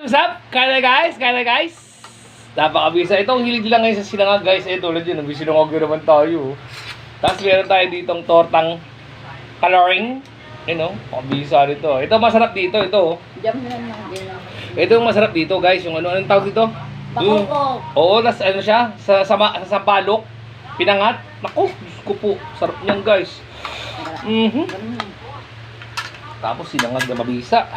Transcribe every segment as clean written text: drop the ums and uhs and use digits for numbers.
What's up? Kaya na guys. Napakabisa. Ito, ang hilig lang ngayon sa sinangag guys. Eh, tulad yun, sinangag yun naman tayo. Tapos meron tayo ditong tortang coloring. You know, pakabisa nito. Ito masarap dito, ito. Jam na lang din. Ito yung masarap dito guys. Yung anong tawag dito? Bakoko. Oo, tas ano siya? Sa sampalok. Pinangat. Naku, Diyos ko po. Sarap niyan guys. Tapos sinangag na mabisa.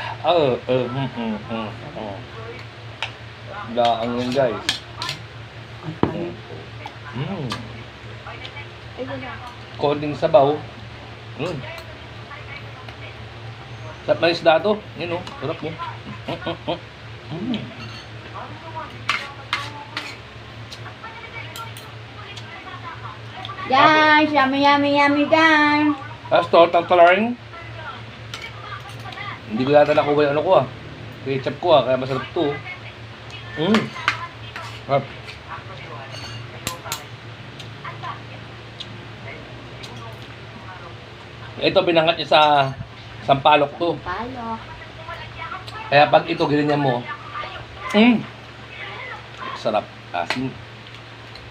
Laang yun guys. Konting sabaw. Sarap na isda to. Yun o, sarap mo. Guys, yummy guys. Tapos tortang coloring. Hindi ko yata nakuha yung ano ko ketchup ko kaya masarap to. Sarap. Ito pinangat niya sa sampalok to. Palok. Kaya pag ito ginanyan mo, sarap. Asin.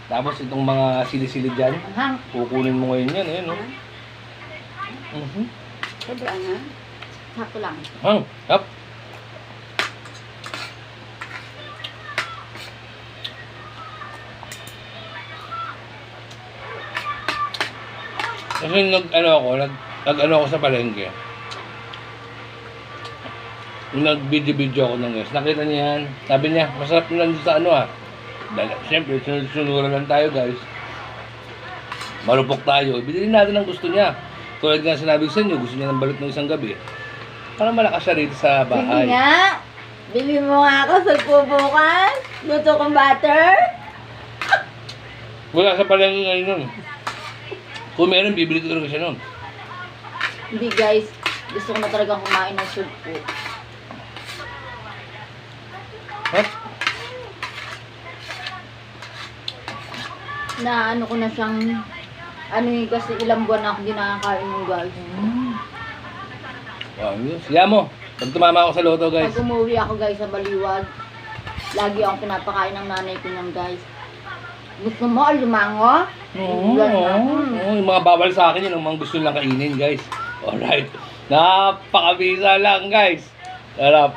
Tapos itong mga sili-sili dyan, Hang. kukunin mo ngayon yan. Ayan, no? Sobra na. Sakto lang. Yup. Kasi nag-ano ako sa palengke. Nung nag-video ako ng guys, nakita niya yan. Sabi niya, masarap na lang sa ano Dahil, siyempre, sunuran lang tayo guys. Marupok tayo. Ibili natin ang gusto niya. Tulad nga sinabi sa inyo, gusto niya ng balut ng isang gabi. Para malakas siya rito sa Sige bahay. nga. Bili mo nga ako sa bukas. Luto kong butter. Wala sa palengke ngayon nun. Kung meron, bibili ko talaga siya nun. Hindi guys. Gusto ko na talagang kumain ng soup po. Huh? Na ano ko na siyang kasi ilang buwan na ako hindi nakakain ng guys. Siya mo. Pag tumama ako sa loto guys. Pag umuwi ako guys sa Baliwag, lagi akong pinapakain ng nanay ko ng guys. Gusto mo alimango? Oo, yung mga bawal sa akin, yun ang mga gusto nilang kainin guys. Alright. Napakabisa lang guys. Sarap.